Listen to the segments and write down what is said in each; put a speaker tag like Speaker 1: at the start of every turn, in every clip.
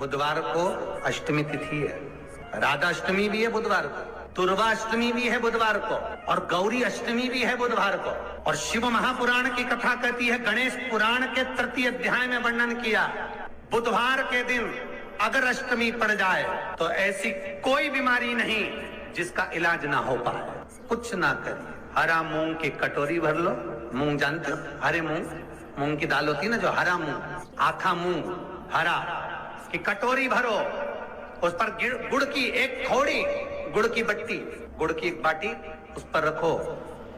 Speaker 1: बुधवार को अष्टमी तिथि है, राधाष्टमी भी है बुधवार को, दुर्वाष्टमी भी है बुधवार को, और गौरी अष्टमी भी है बुधवार को। और शिव महापुराण की कथा कहती है, गणेश पुराण के तृतीय अध्याय में वर्णन किया, बुधवार के दिन अगर अष्टमी पड़ जाए तो ऐसी कोई बीमारी नहीं जिसका इलाज ना हो पाए। कुछ ना करिए, हरा मूंग की कटोरी भर लो, मूंग जानते हो, हरे मूंग की दाल होती है ना, जो हरा मूंग, आखा मूंग हरा की कटोरी भरो, उस पर गुड़ की एक थोड़ी, गुड़ की बट्टी, गुड़ की एक बाटी उस पर रखो,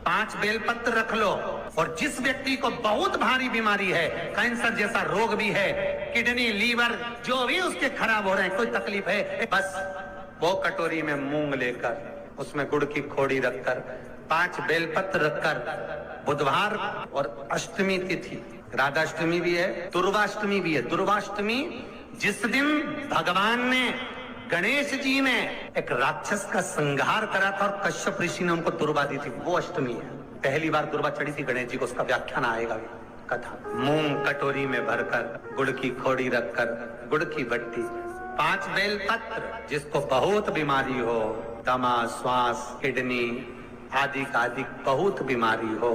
Speaker 1: 5 बेलपत्र रख लो, और जिस व्यक्ति को बहुत भारी बीमारी है, कैंसर जैसा रोग भी है, किडनी लीवर जो भी उसके खराब हो रहे हैं, कोई तकलीफ है, बस वो कटोरी में मूंग लेकर उसमें गुड़ की खोड़ी रखकर 5 बेलपत्र रखकर, बुधवार और अष्टमी तिथि, राधाष्टमी भी है, दुर्वाष्टमी भी है। दुर्वाष्टमी जिस दिन भगवान ने, गणेश जी ने एक राक्षस का संहार करा था और कश्यप ऋषि ने उनको दुर्वा दी थी, वो अष्टमी है। पहली बार दुर्वा चढ़ी थी गणेश जी को, उसका व्याख्यान आएगा कथा। मूंग कटोरी में भरकर, गुड़ की खोड़ी रखकर, गुड़ की बट्टी, 5 बेलपत्र, जिसको बहुत बीमारी हो, दमा, श्वास, किडनी आदि का आदि बहुत बीमारी हो,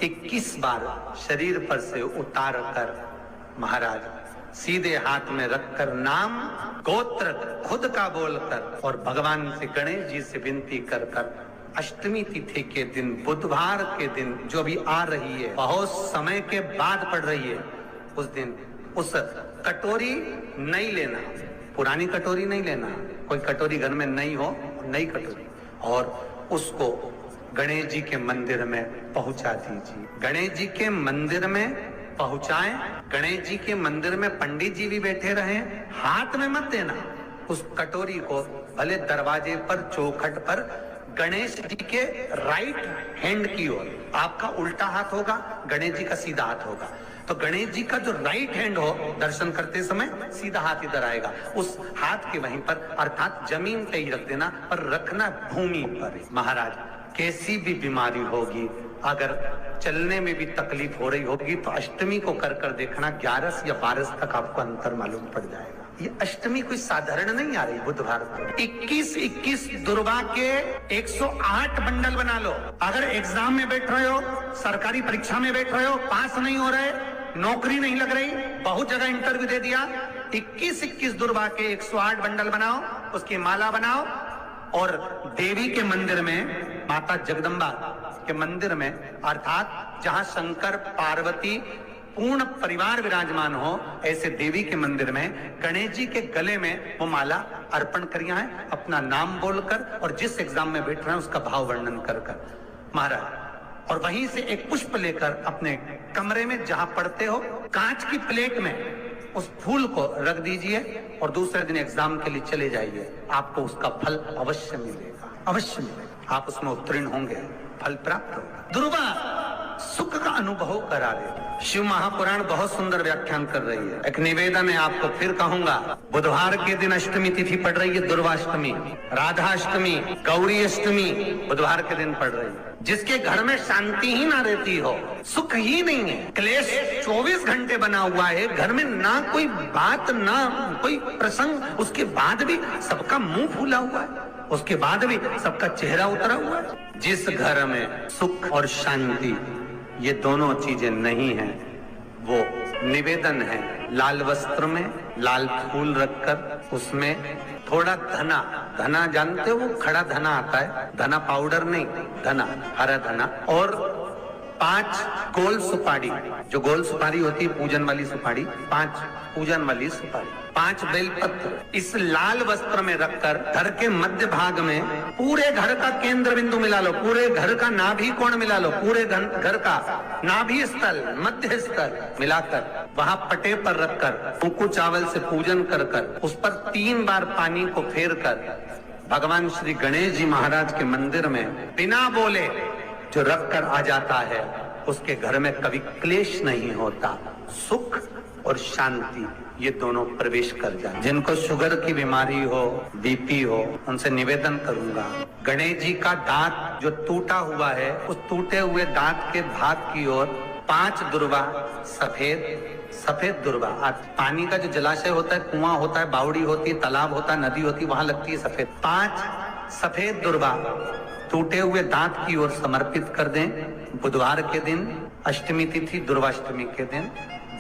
Speaker 1: 21 बार शरीर पर से उतार कर महाराज सीधे हाथ में रखकर नाम गोत्र खुद का बोलकर और भगवान से, गणेश जी से विनती कर कर, अष्टमी तिथि के दिन, बुधवार के दिन जो भी आ रही है, बहुत समय के बाद पड़ रही है, उस दिन उस कटोरी नहीं लेना, पुरानी कटोरी नहीं लेना, कोई कटोरी घर में नहीं हो, नई कटोरी, और उसको गणेश जी के मंदिर में पहुंचा दीजिए। गणेश जी के मंदिर में पहुंचाएं, गणेश जी के मंदिर में पंडित जी भी बैठे रहे, हाथ में मत देना उस कटोरी को, भले दरवाजे पर, चौखट पर, गणेश जी के राइट हैंड की ओर, आपका उल्टा हाथ होगा, गणेश जी का सीधा हाथ होगा, तो गणेश जी का जो राइट हैंड हो, दर्शन करते समय सीधा हाथ इधर आएगा, उस हाथ के वहीं पर, अर्थात जमीन पे ही रख देना, पर रखना भूमि पर। महाराज कैसी भी बीमारी होगी, अगर चलने में भी तकलीफ हो रही होगी, तो अष्टमी को कर कर देखना, 11 या 12 तक आपको अंतर मालूम पड़ जाएगा। ये अष्टमी कोई साधारण नहीं आ रही, बुधवार को 21 दुर्वा के 108 बंडल बना लो। अगर एग्जाम में बैठ रहे हो, सरकारी परीक्षा में बैठ रहे हो, पास नहीं हो रहे, नौकरी नहीं लग रही, बहुत जगह इंटरव्यू दे दिया, 21 दुर्वा के 108 बंडल बनाओ, उसकी माला बनाओ, और देवी के मंदिर में, माता जगदम्बा के मंदिर में, अर्थात जहां शंकर पार्वती पूर्ण परिवार विराजमान हो, ऐसे देवी के मंदिर में गणेश जी के गले में वो माला अर्पण करिया है, अपना नाम बोलकर, और जिस एग्जाम में बैठ रहे हैं उसका भाव वर्णन कर कर महाराज, और वहीं से एक पुष्प लेकर अपने कमरे में जहां पढ़ते हो, कांच की प्लेट में उस फूल को रख दीजिए, और दूसरे दिन एग्जाम के लिए चले जाइए, आपको उसका फल अवश्य मिलेगा, अवश्य मिलेगा, आप उसमें उत्तीर्ण होंगे, फल प्राप्त होगा। दुर्वा सुख का अनुभव करा दे। शिव महापुराण बहुत सुंदर व्याख्यान कर रही है। एक निवेदन है, आपको फिर कहूंगा, बुधवार के दिन अष्टमी तिथि पड़ रही है, दुर्वाष्टमी, राधाष्टमी, गौरी अष्टमी बुधवार के दिन पड़ रही है। जिसके घर में शांति ही ना रहती हो, सुख ही नहीं है, क्लेश 24 घंटे बना हुआ है, घर में ना कोई बात, ना कोई प्रसंग, उसके बाद भी सबका मुंह फूला हुआ है, उसके बाद भी सबका चेहरा उतरा हुआ है। जिस घर में सुख और शांति ये दोनों चीजें नहीं हैं, वो निवेदन है, लाल वस्त्र में लाल फूल रखकर, उसमें थोड़ा धना, धना जानते हो, वो खड़ा धना आता है, धना पाउडर नहीं, धना, हरा धना, और 5 गोल सुपारी, जो गोल सुपारी होती है पूजन वाली सुपारी, 5 पूजन वाली सुपारी, 5 बेलपत्र, इस लाल वस्त्र में रखकर घर के मध्य भाग में पूरे घर का केंद्र बिंदु मिला लो, पूरे घर का नाभि कोण मिला लो, पूरे घर का नाभि स्थल, मध्य स्थल मिलाकर वहां पटे पर रखकर कुंकू चावल से पूजन कर कर, उस पर 3 बार पानी को फेर कर भगवान श्री गणेश जी महाराज के मंदिर में बिना बोले जो रख कर आ जाता है, उसके घर में कभी क्लेश नहीं होता, सुख और शांति ये दोनों प्रवेश कर जाए। जिनको शुगर की बीमारी हो, बीपी हो, उनसे निवेदन करूंगा, गणेश जी का दांत जो टूटा हुआ है, उस टूटे हुए दांत के भाग की ओर 5 दुर्वा सफेद सफेद दुर्वा। पानी का जो जलाशय होता है, कुआं होता है, बावड़ी होती है, तालाब होता है, नदी होती है, वहां लगती है सफेद। 5 सफेद दुर्वा टूटे हुए दांत की ओर समर्पित कर दें बुधवार के दिन, अष्टमी तिथि दुर्वाष्टमी के दिन,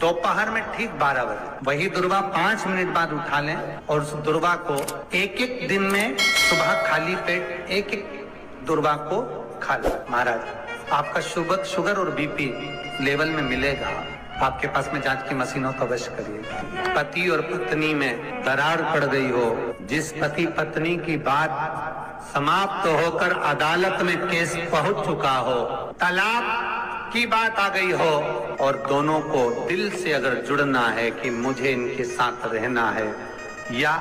Speaker 1: दोपहर में ठीक 12 बजे। वही दुर्वा 5 मिनट बाद उठा लें और उस दुर्वा को एक दिन में सुबह खाली पेट एक दुर्वा को खा लें। महाराज आपका शुगर और बीपी लेवल में मिलेगा। आपके पास में जांच की मशीन हो तो अवश्य करिएगा। पति और पत्नी में दरार पड़ गई हो, जिस पति पत्नी की बात समाप्त होकर अदालत में केस पहुंच चुका हो, तलाक की बात आ गई हो और दोनों को दिल से अगर जुड़ना है कि मुझे इनके साथ रहना है या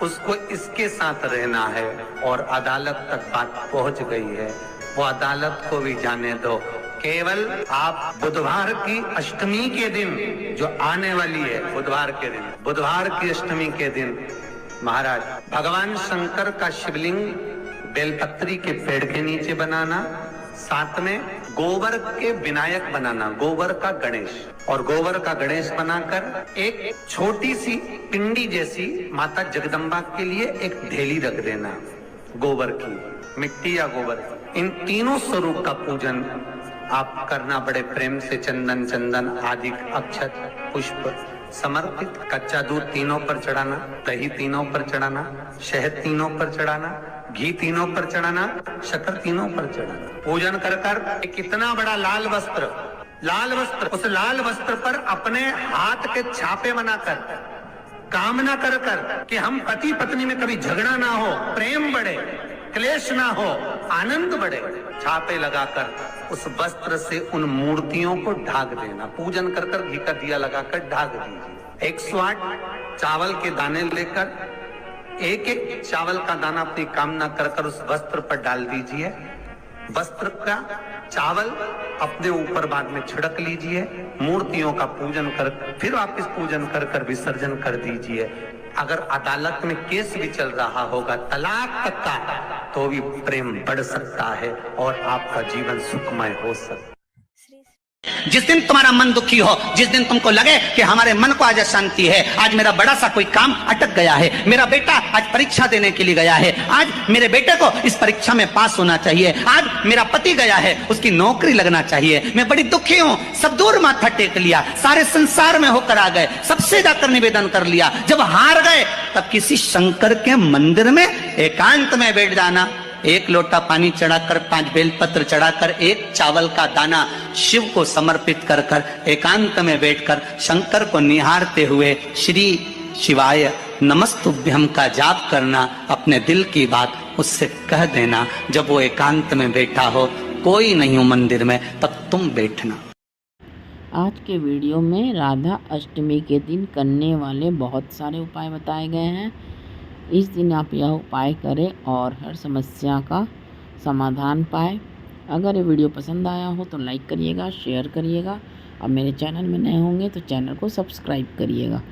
Speaker 1: उसको इसके साथ रहना है और अदालत तक बात पहुंच गई है, वो अदालत को भी जाने दो। केवल आप बुधवार की अष्टमी के दिन जो आने वाली है, बुधवार के दिन, बुधवार की अष्टमी के दिन महाराज भगवान शंकर का शिवलिंग बेलपत्री के पेड़ के नीचे बनाना, साथ में गोबर के विनायक बनाना, गोबर का गणेश, और गोबर का गणेश बनाकर एक छोटी सी पिंडी जैसी माता जगदम्बा के लिए एक ढेली रख देना, गोबर की, मिट्टी या गोबर। इन तीनों स्वरूप का पूजन आप करना बड़े प्रेम से, चंदन आदि अक्षत पुष्प समर्पित, कच्चा दूध तीनों पर चढ़ाना, दही तीनों पर चढ़ाना, शहद तीनों पर चढ़ाना, घी तीनों पर चढ़ाना, शक्कर तीनों पर चढ़ाना। पूजन कर कर कितना बड़ा लाल वस्त्र, उस लाल वस्त्र पर अपने हाथ के छापे बनाकर कामना कर कर कि हम पति पत्नी में कभी झगड़ा ना हो, प्रेम बढ़े, क्लेश ना हो, आनंद बढ़े, छापे लगाकर उस वस्त्र से उन मूर्तियों को ढाक देना। पूजन कर कर घी का दिया लगाकर ढाक दीजिए। 108 चावल के दाने लेकर एक चावल का दाना अपनी कामना कर कर उस वस्त्र पर डाल दीजिए। वस्त्र का चावल अपने ऊपर बाद में छिड़क लीजिए। मूर्तियों का पूजन कर फिर वापिस पूजन कर कर विसर्जन कर दीजिए। अगर अदालत में केस भी चल रहा होगा तलाक तक का, तो भी प्रेम बढ़ सकता है और आपका जीवन सुखमय हो सकता है। जिस दिन तुम्हारा मन दुखी हो, जिस दिन तुमको लगे कि हमारे मन को आज अशांति है, आज मेरा बड़ा सा कोई काम अटक गया है, मेरा बेटा आज परीक्षा देने के लिए गया है, आज मेरे बेटे को इस परीक्षा में पास होना चाहिए, आज मेरा पति गया है उसकी नौकरी लगना चाहिए, मैं बड़ी दुखी हूँ, सब दूर माथा टेक लिया, सारे संसार में होकर आ गए, सबसे जाकर निवेदन कर लिया, जब हार गए तब किसी शंकर के मंदिर में एकांत में बैठ जाना, 1 लोटा पानी चढ़ाकर, 5 बेलपत्र चढ़ाकर, 1 चावल का दाना शिव को समर्पित कर कर एकांत में बैठकर शंकर को निहारते हुए श्री शिवाय नमस्तुभ्यम का जाप करना, अपने दिल की बात उससे कह देना। जब वो एकांत में बैठा हो, कोई नहीं हो मंदिर में, तब तुम बैठना।
Speaker 2: आज के वीडियो में राधा अष्टमी के दिन करने वाले बहुत सारे उपाय बताए गए हैं। इस दिन आप यह उपाय करें और हर समस्या का समाधान पाए। अगर ये वीडियो पसंद आया हो तो लाइक करिएगा, शेयर करिएगा और मेरे चैनल में नए होंगे तो चैनल को सब्सक्राइब करिएगा।